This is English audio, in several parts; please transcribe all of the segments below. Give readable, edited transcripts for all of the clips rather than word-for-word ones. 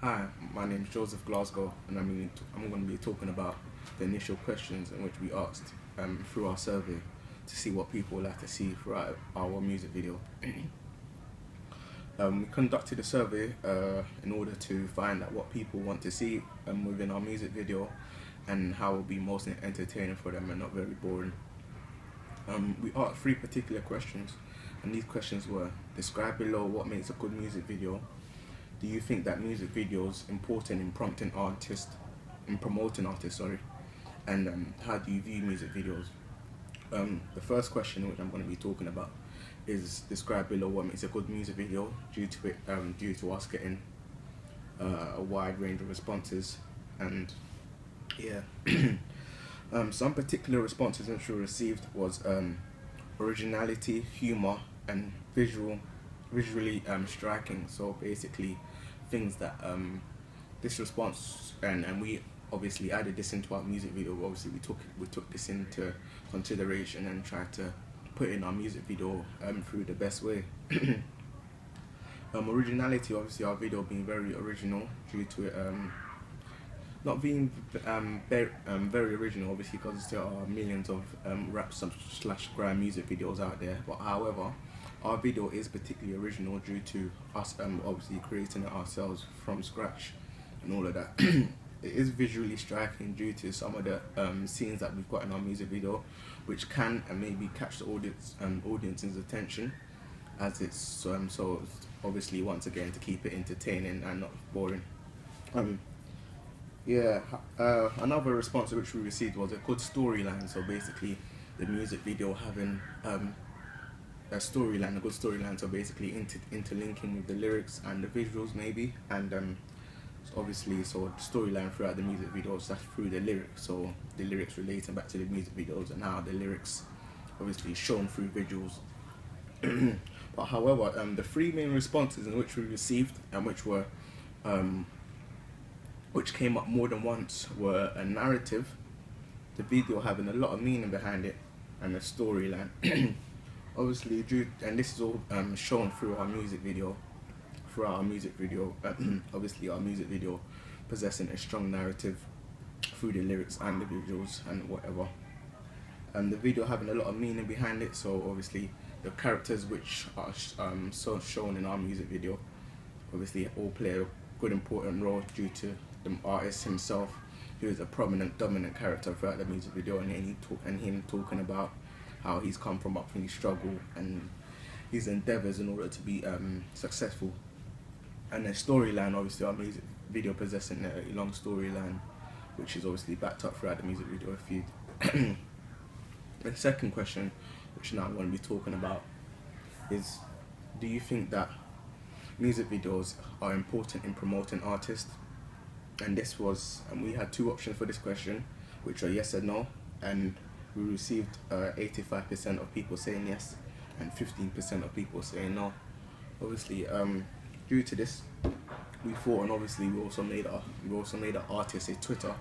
Hi, my name is Joseph Glasgow, and I'm going to be talking about the initial questions in which we asked through our survey to see what people would like to see throughout our music video. We conducted a survey in order to find out what people want to see within our music video and how it will be most entertaining for them and not very boring. We asked three particular questions, and these questions were: describe below what makes a good music video. Do you think that music videos important in promoting artists, and how do you view music videos? The first question, which I'm going to be talking about, is describe below what makes a good music video. Due to us getting a wide range of responses, and yeah, some particular responses which we received was originality, humor, and visually striking. So basically, things that this response and we obviously added this into our music video. Obviously, we took this into consideration and tried to put in our music video through the best way. Originality, obviously, our video being very original due to it not being very original, obviously, because there are millions of rap / grime music videos out there. But however, our video is particularly original due to us obviously creating it ourselves from scratch and all of that. It is visually striking due to some of the scenes that we've got in our music video, which can and maybe catch the audience's attention, as it's so obviously, once again, to keep it entertaining and not boring. Another response which we received was a good storyline. So basically, the music video having a good storyline. So basically, interlinking with the lyrics and the visuals, maybe, and obviously, so the storyline throughout the music videos, that's through the lyrics. So the lyrics relating back to the music videos and how the lyrics obviously shown through visuals. But however, the three main responses in which we received and which came up more than once were a narrative, the video having a lot of meaning behind it, and a storyline. Obviously, and this is all shown through our music video. Obviously, our music video possessing a strong narrative through the lyrics and the visuals and whatever. The video having a lot of meaning behind it. So obviously, the characters which are shown in our music video, obviously, all play a good important role due to the artist himself, who is a prominent, dominant character throughout the music video, and him talking about how he's come from up from his struggle and his endeavours in order to be successful. And the storyline, obviously, our music video possessing a long storyline, which is obviously backed up throughout the music video. The second question, which now I'm going to be talking about, is: do you think that music videos are important in promoting artists? And we had two options for this question, which are yes and no, and we received 85% of people saying yes and 15% of people saying no. Obviously, due to this, we thought, and obviously we also made an artist a Twitter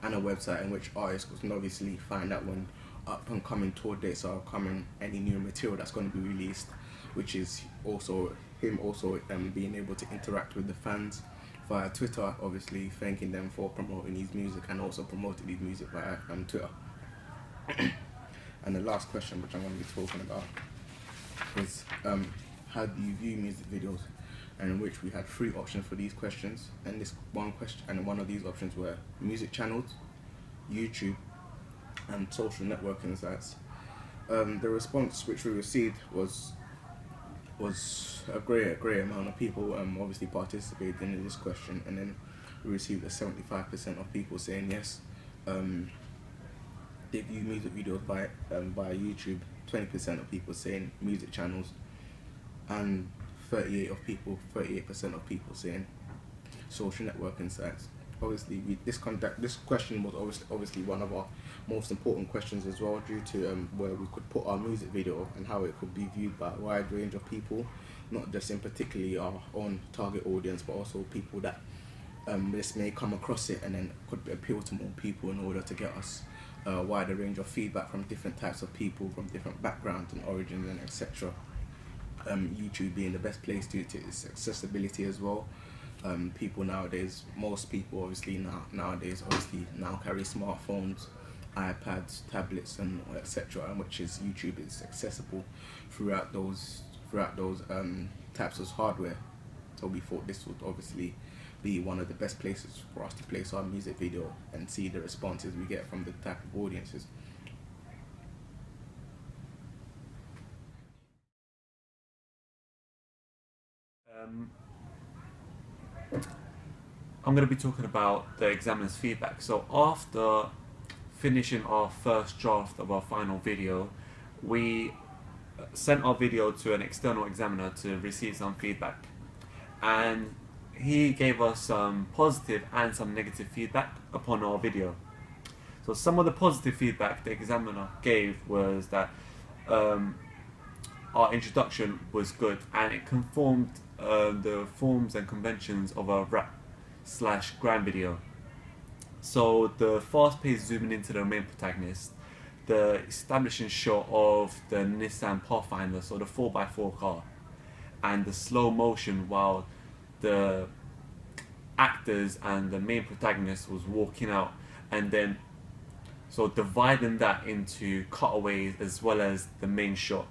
and a website in which artists can obviously find out when up and coming tour dates are coming, any new material that's going to be released, which is also him being able to interact with the fans via Twitter, obviously thanking them for promoting his music and also promoting his music via Twitter. And the last question, which I'm going to be talking about, is how do you view music videos? And in which we had three options for these questions, and one of these options were music channels, YouTube, and social networking sites. The response which we received was a great amount of people obviously participating in this question, and then we received 75% of people saying yes. They view music videos by YouTube, 20% of people saying music channels, and 38% of people saying social networking sites. Obviously, this question was obviously one of our most important questions as well, due to where we could put our music video and how it could be viewed by a wide range of people, not just in particularly our own target audience, but also people that this may come across it and then could appeal to more people in order to get us a wider range of feedback from different types of people, from different backgrounds and origins and etc. YouTube being the best place due to its accessibility as well, people nowadays, most people obviously nowadays now carry smartphones, iPads, tablets, and etc. And which is YouTube is accessible throughout those types of hardware. So we thought this would obviously be one of the best places for us to place our music video and see the responses we get from the type of audiences. I'm going to be talking about the examiner's feedback. So after finishing our first draft of our final video, we sent our video to an external examiner to receive some feedback, and he gave us some positive and some negative feedback upon our video. So some of the positive feedback the examiner gave was that our introduction was good and it conformed the forms and conventions of a rap/grand video. So the fast-paced zooming into the main protagonist, the establishing shot of the Nissan Pathfinder, so the 4x4 car, and the slow motion while the actors and the main protagonist was walking out, and then so dividing that into cutaways as well as the main shot.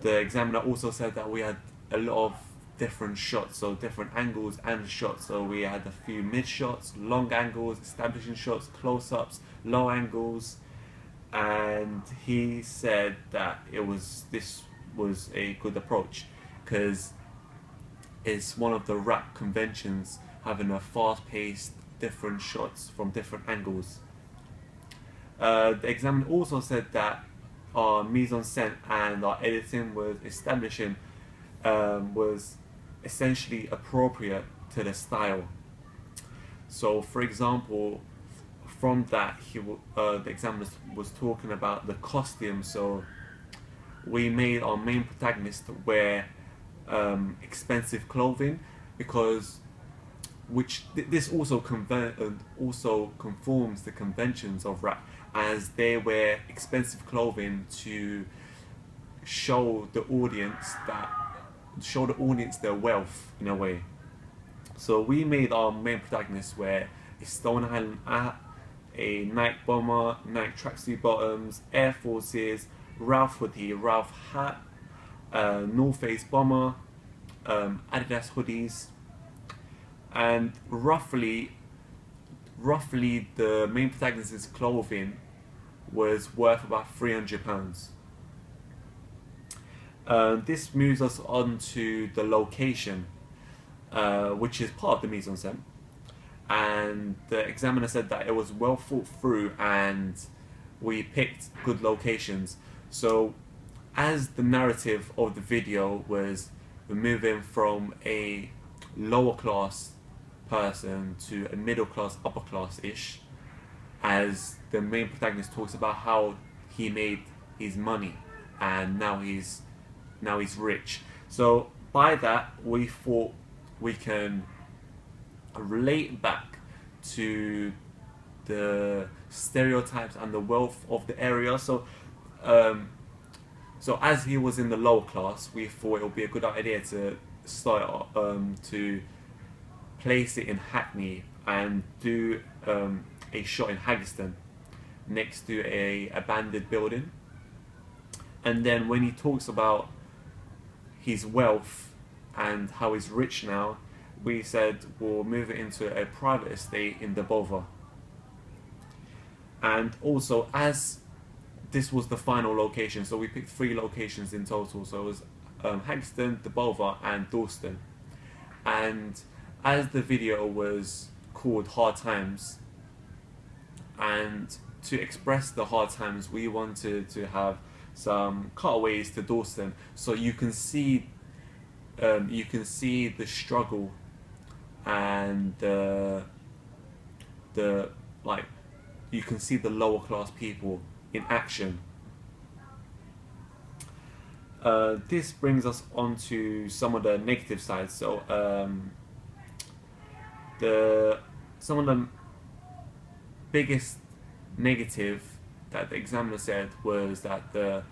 The examiner also said that we had a lot of different shots, so different angles and shots. So we had a few mid shots, long angles, establishing shots, close-ups, low angles, and he said that this was a good approach because it's one of the rap conventions, having a fast-paced different shots from different angles. The examiner also said that our mise-en-scène and our editing was establishing was essentially appropriate to the style. So for example, from that the examiner was talking about the costume. So we made our main protagonist wear expensive clothing because this also conforms the conventions of rap, as they wear expensive clothing to show the audience their wealth in a way. So we made our main protagonist wear a Stone Island hat, a Nike bomber, Nike tracksuit bottoms, Air Forces, Ralph hoodie, Ralph hat, North Face bomber, Adidas hoodies, and roughly the main protagonist's clothing was worth about £300. This moves us on to the location, which is part of the mise-en-scène, and the examiner said that it was well thought through and we picked good locations. So as the narrative of the video was moving from a lower class person to a middle class, upper class ish, as the main protagonist talks about how he made his money and now he's rich. So by that we thought we can relate back to the stereotypes and the wealth of the area. So so as he was in the lower class, we thought it would be a good idea to start to place it in Hackney and do a shot in Haggerston next to a abandoned building. And then when he talks about his wealth and how he's rich now, we said we'll move it into a private estate in Dubova. And also, as this was the final location, so we picked 3 locations in total, so it was Haggerston, Dubova and Dalston. And as the video was called Hard Times, and to express the hard times, we wanted to have some cutaways to Dalston, so you can see the struggle and you can see the lower class people in action. This brings us on to some of the negative sides. So some of the biggest negative that the examiner said was that the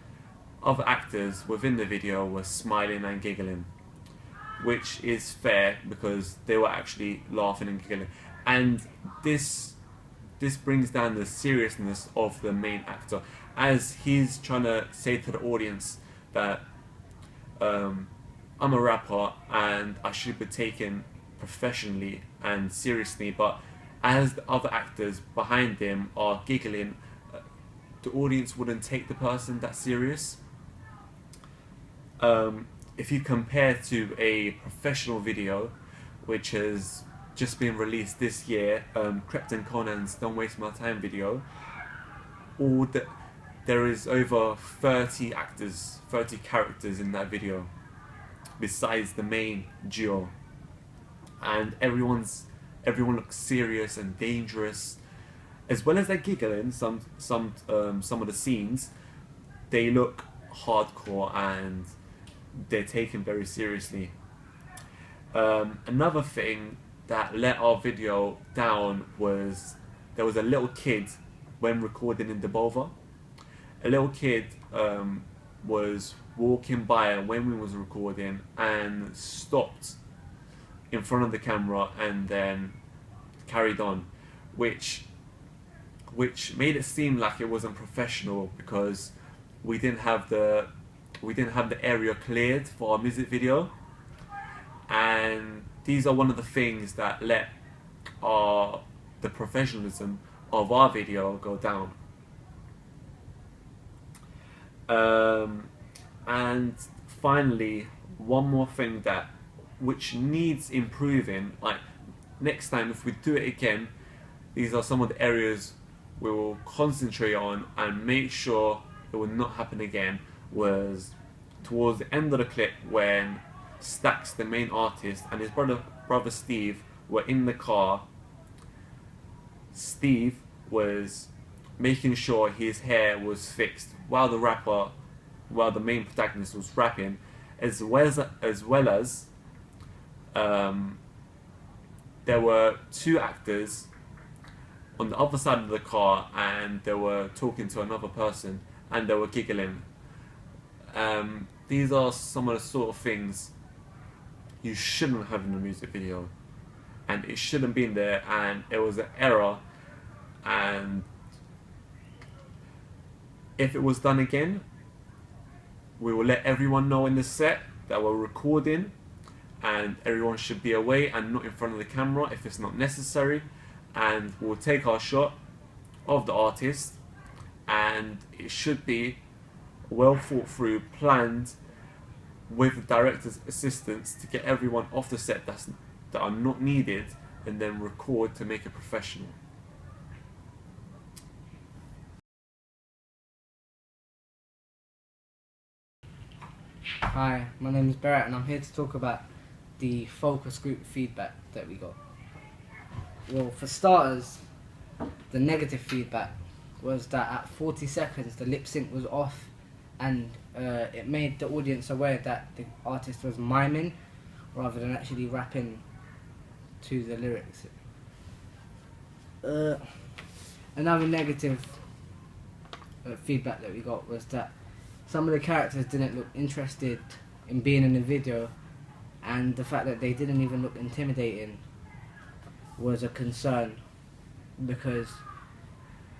other actors within the video were smiling and giggling. which is fair because they were actually laughing and giggling. And this brings down the seriousness of the main actor, as he's trying to say to the audience that I'm a rapper and I should be taken professionally and seriously, but as the other actors behind him are giggling, the audience wouldn't take the person that serious. If you compare to a professional video, which has just been released this year, Krypton Conan's Don't Waste My Time video, there is over 30 actors, 30 characters in that video, besides the main duo, and everyone looks serious and dangerous, as well as they're giggling. Some of the scenes, they look hardcore and they're taken very seriously. Another thing that let our video down was there was a little kid when recording in Dubova. A little kid was walking by when we was recording and stopped in front of the camera and then carried on, which made it seem like it wasn't professional because we didn't have the area cleared for our music video, and these are one of the things that let the professionalism of our video go down. And finally, one more thing which needs improving. Like, next time if we do it again, these are some of the areas we will concentrate on and make sure it will not happen again. Was towards the end of the clip when Stax, the main artist, and his brother Steve were in the car. Steve was making sure his hair was fixed while the main protagonist was rapping, as well as there were two actors on the other side of the car and they were talking to another person and they were giggling. These are some of the sort of things you shouldn't have in a music video, and it shouldn't be in there, and it was an error. And if it was done again, we will let everyone know in the set that we're recording, and everyone should be away and not in front of the camera if it's not necessary, and we'll take our shot of the artist, and it should be well thought through, planned with the director's assistance to get everyone off the set that are not needed, and then record to make it professional. Hi, my name is Berat and I'm here to talk about the focus group feedback that we got. Well, for starters, the negative feedback was that at 40 seconds the lip sync was off, and it made the audience aware that the artist was miming rather than actually rapping to the lyrics. Another negative feedback that we got was that some of the characters didn't look interested in being in the video, and the fact that they didn't even look intimidating was a concern, because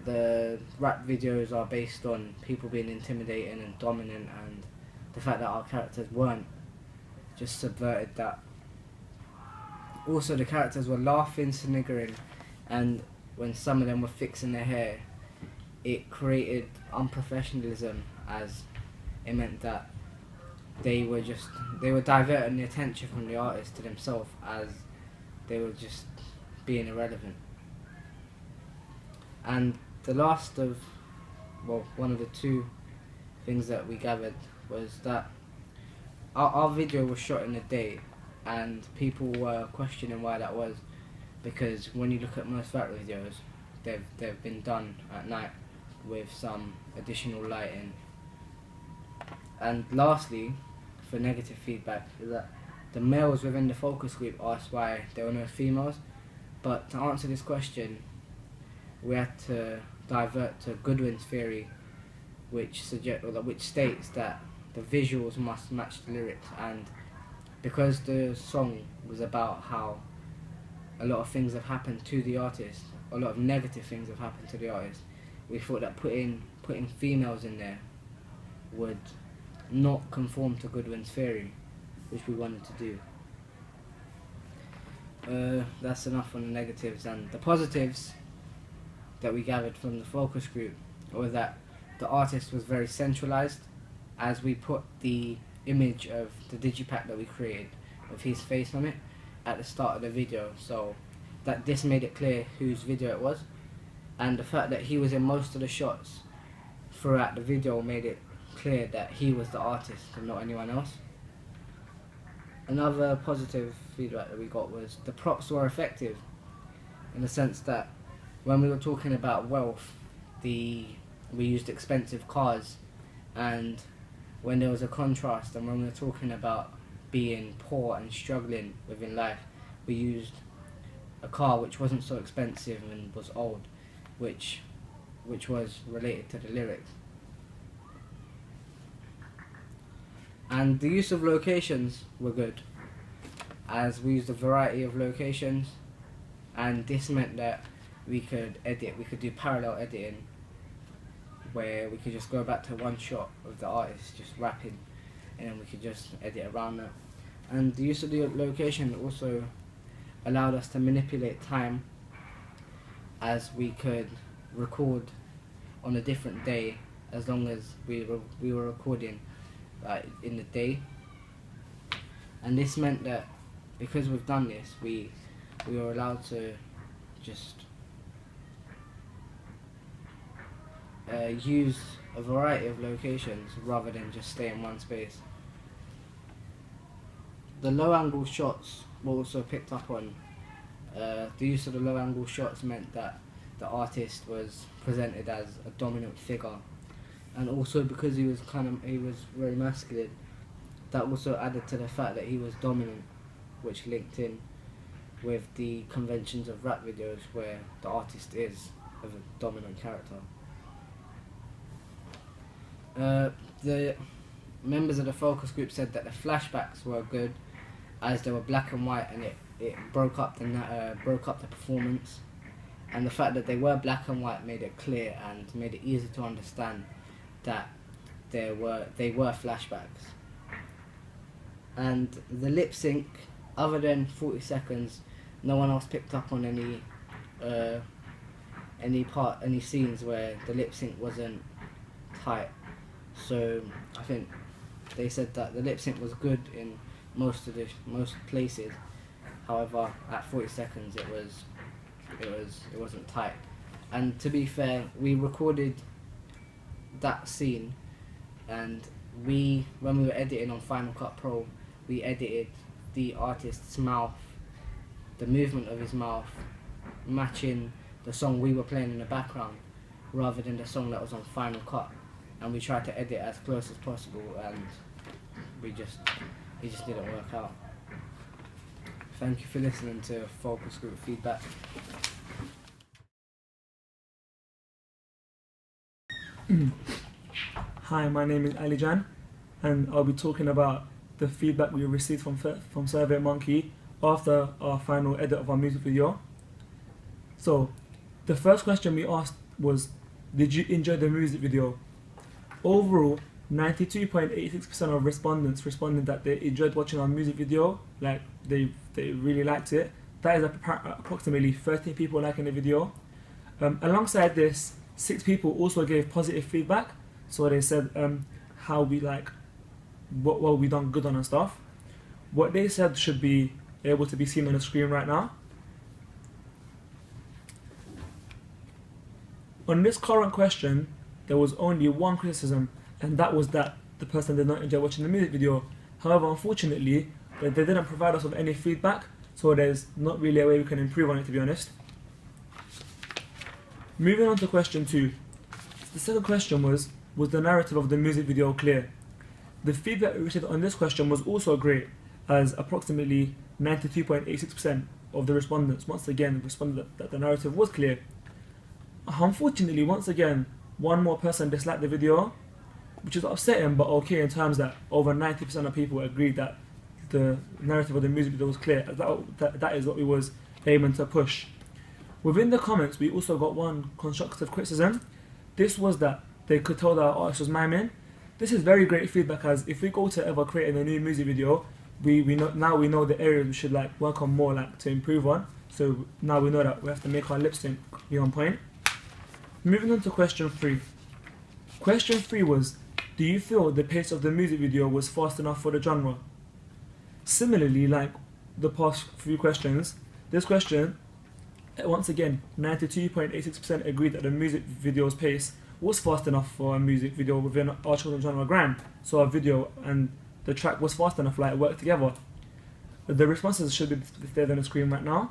the rap videos are based on people being intimidating and dominant, and the fact that our characters weren't just subverted that. Also, the characters were laughing, sniggering, and when some of them were fixing their hair, it created unprofessionalism, as it meant that they were diverting the attention from the artist to themselves, as they were just being irrelevant. And the last of, well, one of the two things that we gathered was that our video was shot in the day, and people were questioning why that was, because when you look at most rap videos, they've been done at night with some additional lighting. And lastly, for negative feedback, is that the males within the focus group asked why there were no females, but to answer this question, we had to divert to Goodwin's theory, which states that the visuals must match the lyrics, and because the song was about how a lot of things have happened to the artist, a lot of negative things have happened to the artist, we thought that putting females in there would not conform to Goodwin's theory, which we wanted to do. That's enough on the negatives. And the positives that we gathered from the focus group was that the artist was very centralized, as we put the image of the digipack that we created with his face on it at the start of the video, so that this made it clear whose video it was, and the fact that he was in most of the shots throughout the video made it clear that he was the artist and not anyone else. Another positive feedback that we got was the props were effective, in the sense that when we were talking about wealth, we used expensive cars, and when there was a contrast, and when we were talking about being poor and struggling within life, we used a car which wasn't so expensive and was old, which was related to the lyrics. And the use of locations were good, as we used a variety of locations, and this meant that we could do parallel editing, where we could just go back to one shot of the artist just rapping, and then we could just edit around that. And the use of the location also allowed us to manipulate time, as we could record on a different day as long as we were recording in the day. And this meant that because we've done this, we were allowed to just use a variety of locations rather than just stay in one space. The low angle shots were also picked up on. The use of the low angle shots meant that the artist was presented as a dominant figure, and also because he was very masculine, that also added to the fact that he was dominant, which linked in with the conventions of rap videos where the artist is a dominant character. The members of the focus group said that the flashbacks were good, as they were black and white, and it broke up the performance, and the fact that they were black and white made it clear and made it easy to understand that they were flashbacks. And the lip sync, other than 40 seconds, no one else picked up on any scenes where the lip sync wasn't tight. So I think they said that the lip sync was good in most places. However, at 40 seconds it wasn't tight. And to be fair, we recorded that scene, and when we were editing on Final Cut Pro, we edited the artist's mouth, the movement of his mouth, matching the song we were playing in the background, rather than the song that was on Final Cut. And we tried to edit as close as possible, and it just didn't work out. Thank you for listening to Focus Group Feedback. Hi, my name is Alican, and I'll be talking about the feedback we received from SurveyMonkey after our final edit of our music video. So, the first question we asked was, did you enjoy the music video? Overall, 92.86% of respondents responded that they enjoyed watching our music video, like they really liked it. That is approximately 13 people liking the video. Alongside this, 6 people also gave positive feedback. So they said how we what we done good on and stuff. What they said should be able to be seen on the screen right now. On this current question, there was only one criticism, and that was that the person did not enjoy watching the music video. However, unfortunately, they didn't provide us with any feedback, so there's not really a way we can improve on it, to be honest. Moving on to question 2. The second question was the narrative of the music video clear? The feedback we received on this question was also great, as approximately 92.86% of the respondents once again responded that the narrative was clear. Unfortunately, once again, one more person disliked the video, which is upsetting but okay in terms that over 90% of people agreed that the narrative of the music video was clear. That is what we was aiming to push. Within the comments, we also got one constructive criticism. This was that they could tell that our artist was miming. This is very great feedback, as if we go to ever creating a new music video, we know the areas we should like work on more, like to improve on. So now we know that we have to make our lip sync be on point. Moving on to question 3. Question 3 was, do you feel the pace of the music video was fast enough for the genre? Similarly, like the past few questions, this question, once again, 92.86% agreed that the music video's pace was fast enough for a music video within our chosen genre grime. So our video and the track was fast enough, like it worked together. The responses should be displayed on the screen right now.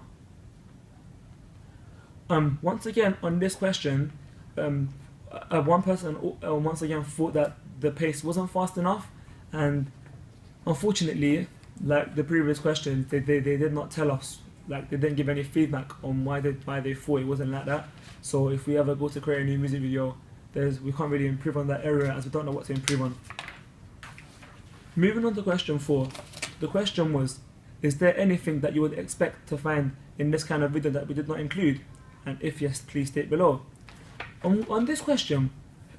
Once again, on this question, one person once again thought that the pace wasn't fast enough, and unfortunately, like the previous questions, they did not tell us, like they didn't give any feedback on why they thought it wasn't like that. So if we ever go to create a new music video, we can't really improve on that area, as we don't know what to improve on. Moving on to question 4, the question was, is there anything that you would expect to find in this kind of video that we did not include? And if yes, please state below. On this question,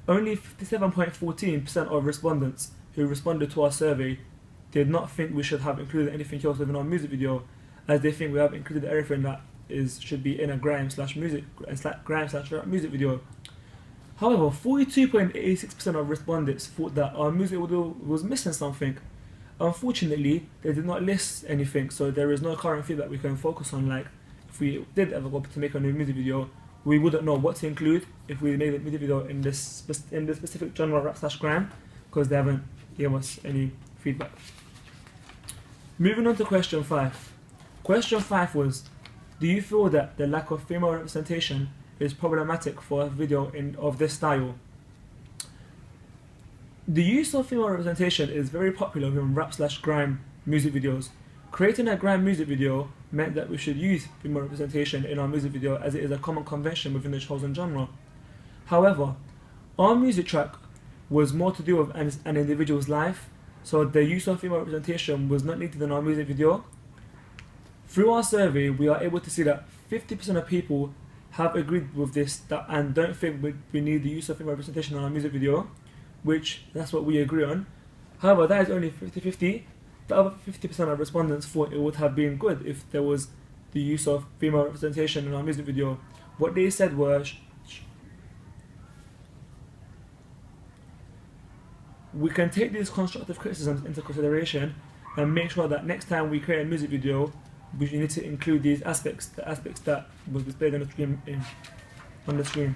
only 57.14% of respondents who responded to our survey did not think we should have included anything else within our music video, as they think we have included everything that should be in a grime/music video. However, 42.86% of respondents thought that our music video was missing something. Unfortunately, they did not list anything, so there is no current feedback we can focus on. Like, if we did ever go to make a new music video, we wouldn't know what to include if we made a music video in this specific genre rap/grime, because they haven't given us any feedback. Moving on to question 5. Question 5 was, do you feel that the lack of female representation is problematic for a video of this style? The use of female representation is very popular in rap/grime music videos. Creating a grime music video meant that we should use female representation in our music video, as it is a common convention within the chosen genre. However, our music track was more to do with an individual's life, so the use of female representation was not needed in our music video. Through our survey, we are able to see that 50% of people have agreed with this and don't think we need the use of female representation in our music video, which that's what we agree on. However, that is only 50-50. The other 50% of respondents thought it would have been good if there was the use of female representation in our music video. What they said was, we can take these constructive criticisms into consideration and make sure that next time we create a music video, we need to include these aspects, the aspects that was displayed on the screen.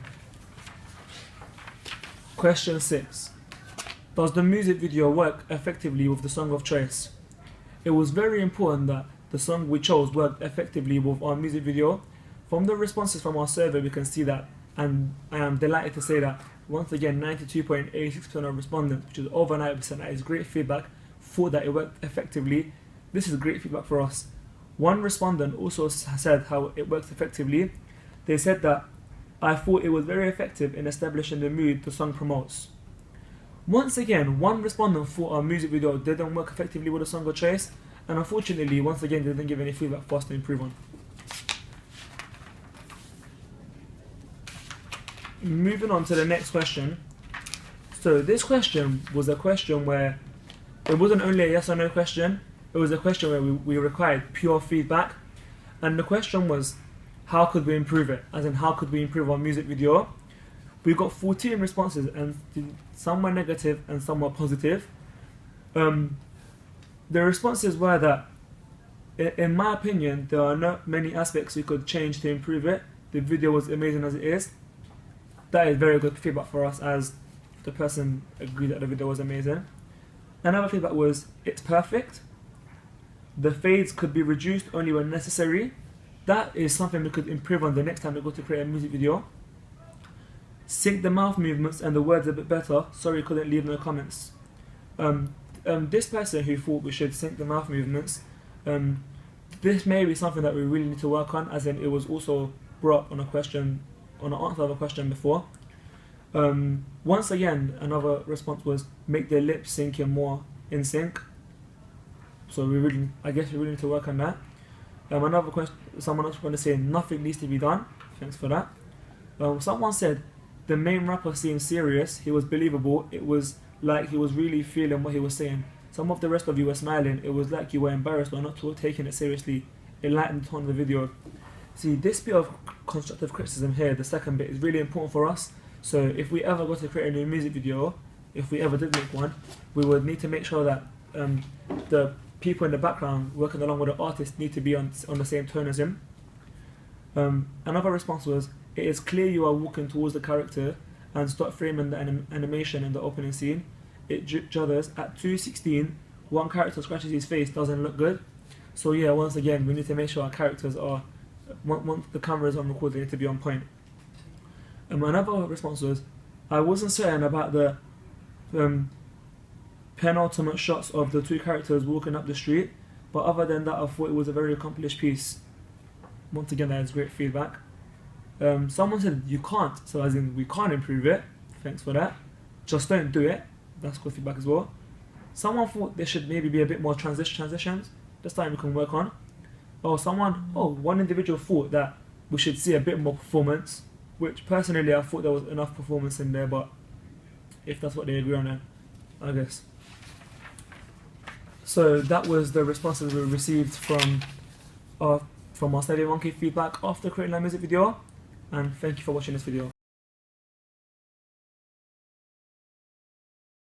Question 6. Does the music video work effectively with the song of choice? It was very important that the song we chose worked effectively with our music video. From the responses from our survey, we can see that, and I am delighted to say that, once again, 92.86% of respondents, which is over 90%, that is great feedback, thought that it worked effectively. This is great feedback for us. One respondent also said how it works effectively. They said that, I thought it was very effective in establishing the mood the song promotes. Once again, one respondent thought our music video didn't work effectively with the song of choice, and unfortunately, once again, they didn't give any feedback for us to improve on. Moving on to the next question. So this question was a question where it wasn't only a yes or no question, it was a question where we required pure feedback, and the question was, how could we improve it? As in, how could we improve our music video? We got 14 responses, and some were negative and some were positive. The responses were that, in my opinion, there are not many aspects we could change to improve it. The video was amazing as it is. That is very good feedback for us, as the person agreed that the video was amazing. Another feedback was, it's perfect. The fades could be reduced only when necessary. That is something we could improve on the next time we go to create a music video. Sync the mouth movements and the words a bit better. Sorry, couldn't leave no comments. This person who thought we should sync the mouth movements, this may be something that we really need to work on, as in it was also brought up on an answer of a question before. Once again, another response was, make the lip syncing more in sync. So I guess we really need to work on that. Another question, someone else going to say nothing needs to be done. Thanks for that. Someone said the main rapper seemed serious. He was believable. It was like he was really feeling what he was saying. Some of the rest of you were smiling. It was like you were embarrassed or not taking it seriously. It lightened the tone of the video. See, this bit of constructive criticism here, the second bit, is really important for us. So if we ever go to create a new music video, if we ever did make one, we would need to make sure that the people in the background working along with the artist need to be on the same tone as him. Another response was, it is clear you are walking towards the character and start framing the animation in the opening scene. It judders. At 2:16, one character scratches his face, doesn't look good. So yeah, once again, we need to make sure our characters are, once the camera is on record, they need to be on point. Another response was, I wasn't certain about the penultimate shots of the two characters walking up the street, but other than that, I thought it was a very accomplished piece. Once again, that is great feedback. Someone said you can't, so as in we can't improve it. Thanks for that. Just don't do it. That's good feedback as well. Someone thought there should maybe be a bit more transitions. This time we can work on. One individual thought that we should see a bit more performance, which personally I thought there was enough performance in there, but if that's what they agree on, then I guess. So that was the responses we received from our SurveyMonkey feedback after creating that music video, and thank you for watching this video.